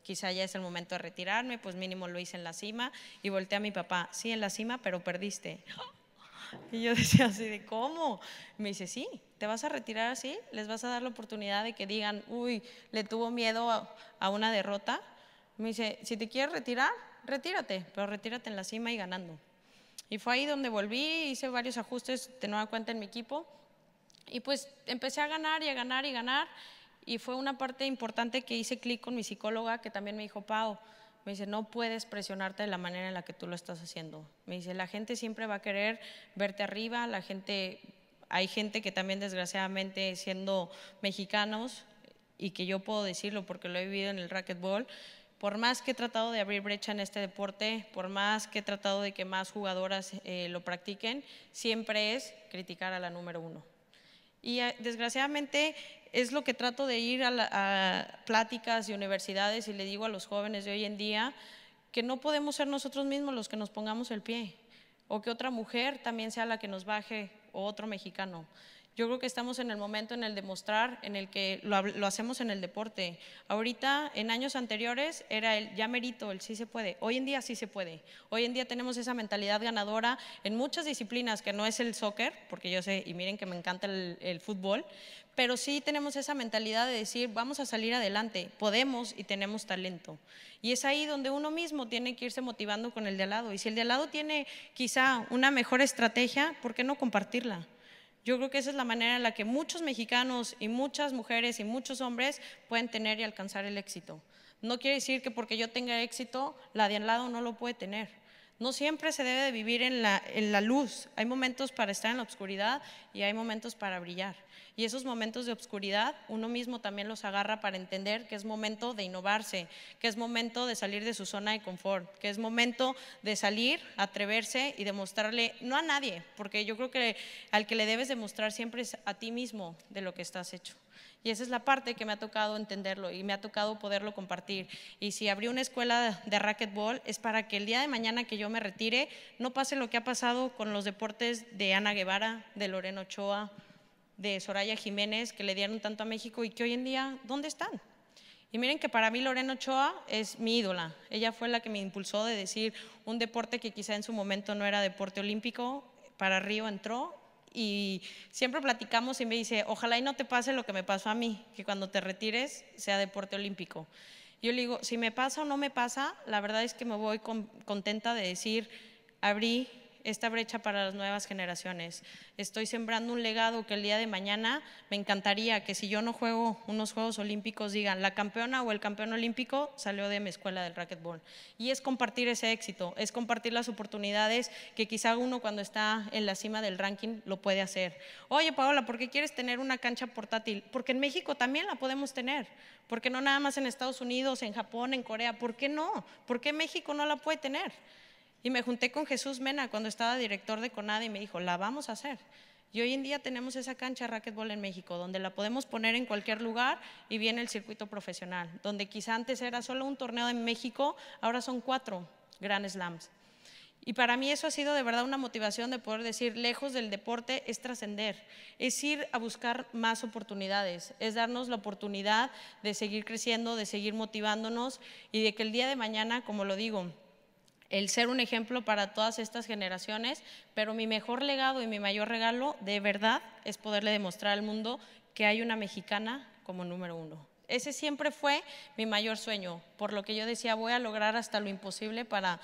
quizá ya es el momento de retirarme, pues mínimo lo hice en la cima. Y volteé a mi papá, sí, en la cima, pero perdiste. Y yo decía así de, ¿cómo? Me dice, sí, ¿te vas a retirar así? ¿Les vas a dar la oportunidad de que digan, uy, le tuvo miedo a una derrota? Me dice, si te quieres retirar, retírate, pero retírate en la cima y ganando. Y fue ahí donde volví, hice varios ajustes de nueva cuenta en mi equipo, y pues empecé a ganar y a ganar y ganar, y fue una parte importante que hice clic con mi psicóloga, que también me dijo, Pau, me dice, no puedes presionarte de la manera en la que tú lo estás haciendo. Me dice, la gente siempre va a querer verte arriba, hay gente que también desgraciadamente siendo mexicanos, y que yo puedo decirlo porque lo he vivido en el racquetball, por más que he tratado de abrir brecha en este deporte, por más que he tratado de que más jugadoras lo practiquen, siempre es criticar a la número 1. Y desgraciadamente es lo que trato de ir a pláticas y universidades y le digo a los jóvenes de hoy en día que no podemos ser nosotros mismos los que nos pongamos el pie o que otra mujer también sea la que nos baje o otro mexicano. Yo creo que estamos en el momento en el demostrar, en el que lo hacemos en el deporte. Ahorita, en años anteriores, era el ya merito, el sí se puede. Hoy en día sí se puede. Hoy en día tenemos esa mentalidad ganadora en muchas disciplinas, que no es el soccer, porque yo sé, y miren que me encanta el fútbol, pero sí tenemos esa mentalidad de decir, vamos a salir adelante, podemos y tenemos talento. Y es ahí donde uno mismo tiene que irse motivando con el de al lado. Y si el de al lado tiene quizá una mejor estrategia, ¿por qué no compartirla? Yo creo que esa es la manera en la que muchos mexicanos y muchas mujeres y muchos hombres pueden tener y alcanzar el éxito. No quiere decir que porque yo tenga éxito, la de al lado no lo puede tener. No siempre se debe de vivir en la luz. Hay momentos para estar en la oscuridad y hay momentos para brillar. Y esos momentos de oscuridad uno mismo también los agarra para entender que es momento de innovarse, que es momento de salir de su zona de confort, que es momento de salir, atreverse y demostrarle, no a nadie, porque yo creo que al que le debes demostrar siempre es a ti mismo de lo que estás hecho. Y esa es la parte que me ha tocado entenderlo y me ha tocado poderlo compartir. Y si abrí una escuela de racquetball es para que el día de mañana que yo me retire no pase lo que ha pasado con los deportes de Ana Guevara, de Lorena Ochoa, de Soraya Jiménez, que le dieron tanto a México y que hoy en día, ¿dónde están? Y miren que para mí Lorena Ochoa es mi ídola. Ella fue la que me impulsó de decir un deporte que quizá en su momento no era deporte olímpico, para Río entró. Y siempre platicamos y me dice, ojalá y no te pase lo que me pasó a mí, que cuando te retires sea deporte olímpico. Yo le digo, si me pasa o no me pasa, la verdad es que me voy contenta de decir, abrí esta brecha para las nuevas generaciones. Estoy sembrando un legado que el día de mañana me encantaría que si yo no juego unos Juegos Olímpicos digan la campeona o el campeón olímpico salió de mi escuela del racquetball. Y es compartir ese éxito, es compartir las oportunidades que quizá uno cuando está en la cima del ranking lo puede hacer. Oye, Paola, ¿por qué quieres tener una cancha portátil? Porque en México también la podemos tener. ¿Por qué no nada más en Estados Unidos, en Japón, en Corea? ¿Por qué no? ¿Por qué México no la puede tener? Y me junté con Jesús Mena cuando estaba director de CONADE y me dijo, la vamos a hacer. Y hoy en día tenemos esa cancha de racquetball en México, donde la podemos poner en cualquier lugar y viene el circuito profesional, donde quizá antes era solo un torneo en México, ahora son 4 Grand Slams. Y para mí eso ha sido de verdad una motivación de poder decir, lejos del deporte es trascender, es ir a buscar más oportunidades, es darnos la oportunidad de seguir creciendo, de seguir motivándonos y de que el día de mañana, como lo digo, el ser un ejemplo para todas estas generaciones, pero mi mejor legado y mi mayor regalo de verdad es poderle demostrar al mundo que hay una mexicana como número 1. Ese siempre fue mi mayor sueño, por lo que yo decía voy a lograr hasta lo imposible para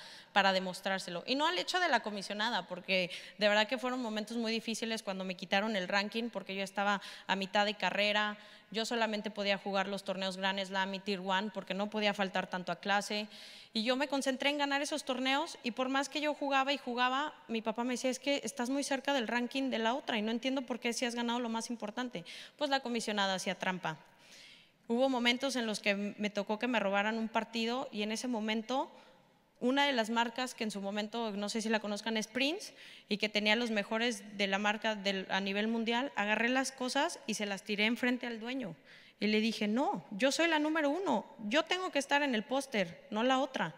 demostrárselo. Y no al hecho de la comisionada, porque de verdad que fueron momentos muy difíciles cuando me quitaron el ranking, porque yo estaba a mitad de carrera, yo solamente podía jugar los torneos Grand Slam y Tier 1 porque no podía faltar tanto a clase. Y yo me concentré en ganar esos torneos y por más que yo jugaba y jugaba, mi papá me decía, es que estás muy cerca del ranking de la otra y no entiendo por qué si has ganado lo más importante. Pues la comisionada hacía trampa. Hubo momentos en los que me tocó que me robaran un partido y en ese momento una de las marcas que en su momento, no sé si la conozcan, es Prince y que tenía los mejores de la marca a nivel mundial, agarré las cosas y se las tiré enfrente al dueño. Y le dije, no, yo soy la número 1, yo tengo que estar en el póster, no la otra.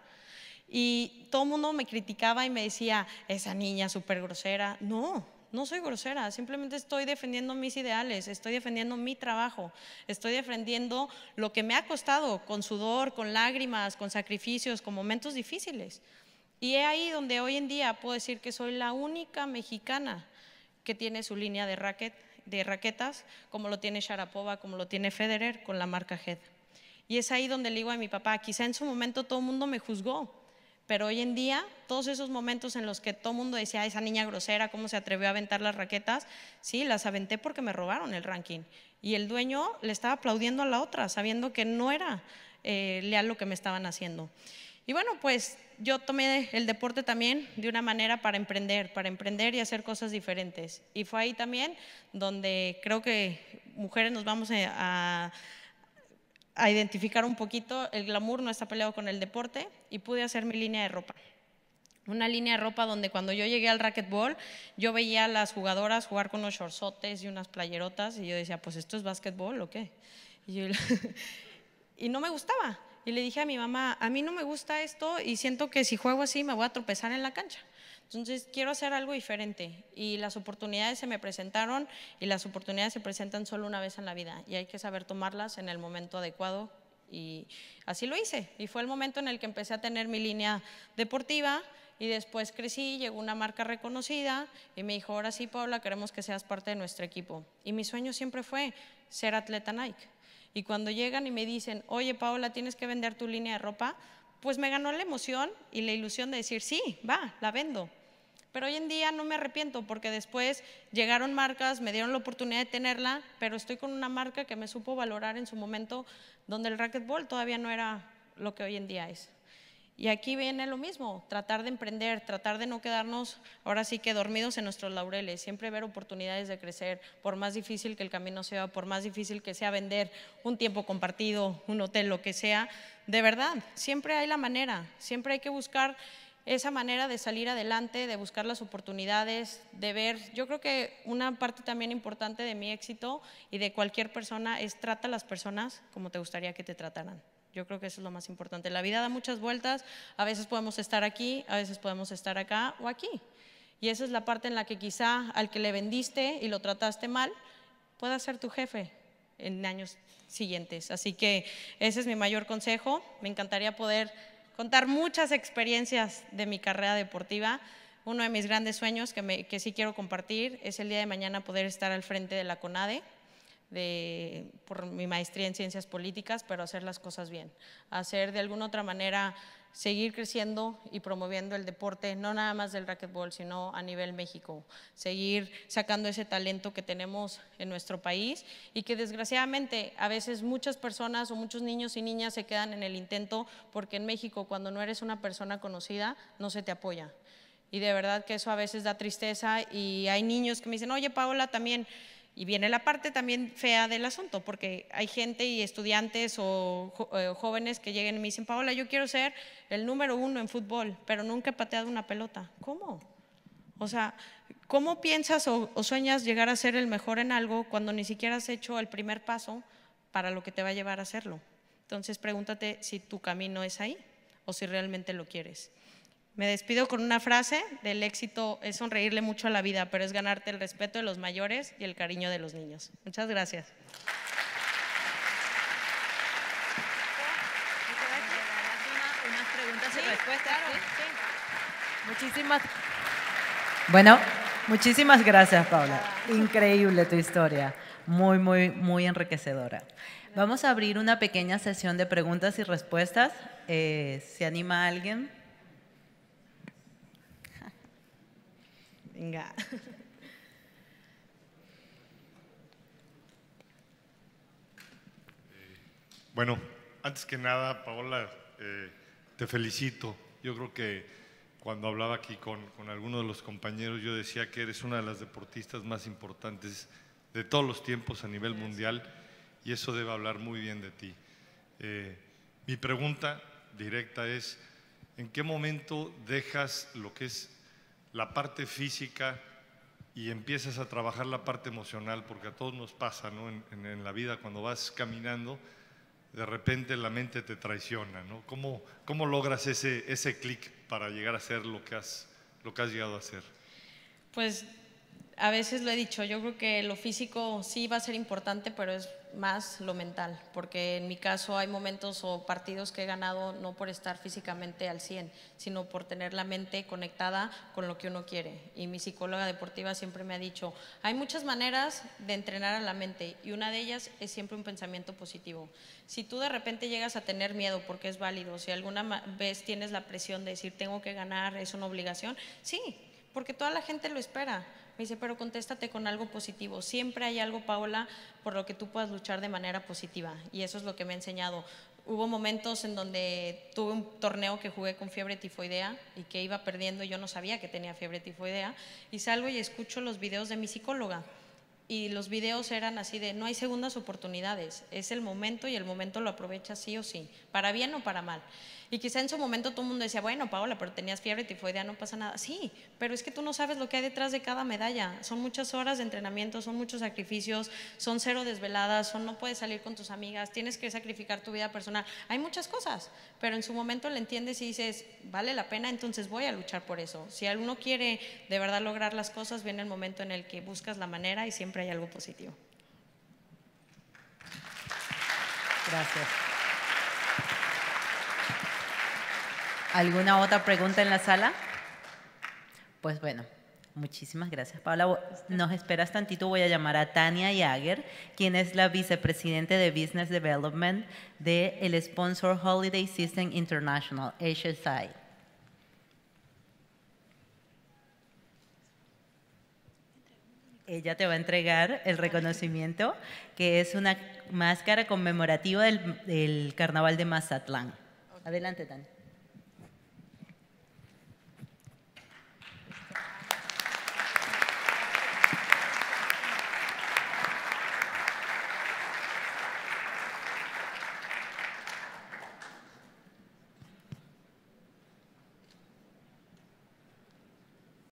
Y todo el mundo me criticaba y me decía, esa niña súper grosera. No, no soy grosera, simplemente estoy defendiendo mis ideales, estoy defendiendo mi trabajo, estoy defendiendo lo que me ha costado con sudor, con lágrimas, con sacrificios, con momentos difíciles. Y es ahí donde hoy en día puedo decir que soy la única mexicana que tiene su línea de raquetas, como lo tiene Sharapova, como lo tiene Federer, con la marca Head. Y es ahí donde le digo a mi papá, quizá en su momento todo el mundo me juzgó, pero hoy en día, todos esos momentos en los que todo el mundo decía, esa niña grosera, ¿cómo se atrevió a aventar las raquetas? Sí, las aventé porque me robaron el ranking. Y el dueño le estaba aplaudiendo a la otra, sabiendo que no era leal lo que me estaban haciendo. Y bueno, pues yo tomé el deporte también de una manera para emprender y hacer cosas diferentes. Y fue ahí también donde creo que mujeres nos vamos a identificar un poquito, el glamour no está peleado con el deporte y pude hacer mi línea de ropa. una línea de ropa donde cuando yo llegué al racquetball, yo veía a las jugadoras jugar con unos shortsotes y unas playerotas y yo decía, pues ¿esto es básquetbol o qué? Y no me gustaba. Y le dije a mi mamá, a mí no me gusta esto y siento que si juego así me voy a tropezar en la cancha. Entonces quiero hacer algo diferente y las oportunidades se me presentaron y las oportunidades se presentan solo una vez en la vida y hay que saber tomarlas en el momento adecuado y así lo hice. Y fue el momento en el que empecé a tener mi línea deportiva y después crecí, llegó una marca reconocida y me dijo, ahora sí, Paola, queremos que seas parte de nuestro equipo. Y mi sueño siempre fue ser atleta Nike. Y cuando llegan y me dicen, oye, Paola, tienes que vender tu línea de ropa, pues me ganó la emoción y la ilusión de decir, sí, va, la vendo. Pero hoy en día no me arrepiento porque después llegaron marcas, me dieron la oportunidad de tenerla, pero estoy con una marca que me supo valorar en su momento donde el racquetball todavía no era lo que hoy en día es. Y aquí viene lo mismo, tratar de emprender, tratar de no quedarnos ahora sí que dormidos en nuestros laureles, siempre ver oportunidades de crecer, por más difícil que el camino sea, por más difícil que sea vender un tiempo compartido, un hotel, lo que sea, de verdad, siempre hay la manera, siempre hay que buscar esa manera de salir adelante, de buscar las oportunidades, de ver, yo creo que una parte también importante de mi éxito y de cualquier persona es trata a las personas como te gustaría que te trataran. Yo creo que eso es lo más importante. La vida da muchas vueltas, a veces podemos estar aquí, a veces podemos estar acá o aquí. Y esa es la parte en la que quizá al que le vendiste y lo trataste mal, pueda ser tu jefe en años siguientes. Así que ese es mi mayor consejo. Me encantaría poder contar muchas experiencias de mi carrera deportiva. Uno de mis grandes sueños que sí quiero compartir es el día de mañana poder estar al frente de la CONADE, por mi maestría en ciencias políticas, pero hacer las cosas bien, hacer de alguna otra manera, seguir creciendo y promoviendo el deporte, no nada más del racquetball, sino a nivel México, seguir sacando ese talento que tenemos en nuestro país y que desgraciadamente a veces muchas personas o muchos niños y niñas se quedan en el intento porque en México cuando no eres una persona conocida no se te apoya. Y de verdad que eso a veces da tristeza y hay niños que me dicen, oye Paola, también… Y viene la parte también fea del asunto, porque hay gente y estudiantes o jóvenes que lleguen y me dicen, Paola, yo quiero ser el número 1 en fútbol, pero nunca he pateado una pelota. ¿Cómo? O sea, ¿cómo piensas o sueñas llegar a ser el mejor en algo cuando ni siquiera has hecho el primer paso para lo que te va a llevar a hacerlo? Entonces pregúntate si tu camino es ahí o si realmente lo quieres. Me despido con una frase, del éxito es sonreírle mucho a la vida, pero es ganarte el respeto de los mayores y el cariño de los niños. Muchas gracias. Unas preguntas y respuestas. Claro, Sí. Muchísimas gracias, Paula. Increíble tu historia. Muy, muy, muy enriquecedora. Vamos a abrir una pequeña sesión de preguntas y respuestas. ¿Se anima alguien? Venga. Bueno, antes que nada, Paola, te felicito. Yo creo que cuando hablaba aquí con algunos de los compañeros, yo decía que eres una de las deportistas más importantes de todos los tiempos a nivel mundial y eso debe hablar muy bien de ti. Mi pregunta directa es, ¿en qué momento dejas lo que es la parte física y empiezas a trabajar la parte emocional? Porque a todos nos pasa, ¿no? En la vida, cuando vas caminando, de repente la mente te traiciona, ¿no? ¿Cómo logras ese clic para llegar a ser lo que has llegado a ser? Pues a veces lo he dicho, yo creo que lo físico sí va a ser importante, pero es más lo mental, porque en mi caso hay momentos o partidos que he ganado no por estar físicamente al 100, sino por tener la mente conectada con lo que uno quiere. Y mi psicóloga deportiva siempre me ha dicho, hay muchas maneras de entrenar a la mente y una de ellas es siempre un pensamiento positivo. Si tú de repente llegas a tener miedo, porque es válido, si alguna vez tienes la presión de decir tengo que ganar, es una obligación, sí, porque toda la gente lo espera. Me dice, pero contéstate con algo positivo. Siempre hay algo, Paola, por lo que tú puedas luchar de manera positiva. Y eso es lo que me ha enseñado. Hubo momentos en donde tuve un torneo que jugué con fiebre tifoidea y que iba perdiendo. Yo no sabía que tenía fiebre tifoidea. Y salgo y escucho los videos de mi psicóloga. Y los videos eran así de, no hay segundas oportunidades. Es el momento y el momento lo aprovechas sí o sí, para bien o para mal. Y quizá en su momento todo el mundo decía, bueno, Paola, pero tenías fiebre, tifoidea, no pasa nada. Sí, pero es que tú no sabes lo que hay detrás de cada medalla. Son muchas horas de entrenamiento, son muchos sacrificios, son 0 desveladas, son no puedes salir con tus amigas, tienes que sacrificar tu vida personal. Hay muchas cosas, pero en su momento le entiendes y dices, vale la pena, entonces voy a luchar por eso. Si alguno quiere de verdad lograr las cosas, viene el momento en el que buscas la manera y siempre hay algo positivo. Gracias. ¿Alguna otra pregunta en la sala? Pues bueno, muchísimas gracias, Paula. Nos esperas tantito, voy a llamar a Tania Jager, quien es la vicepresidente de Business Development del sponsor Holiday System International, HSI. Ella te va a entregar el reconocimiento, que es una máscara conmemorativa del Carnaval de Mazatlán. Adelante, Tania.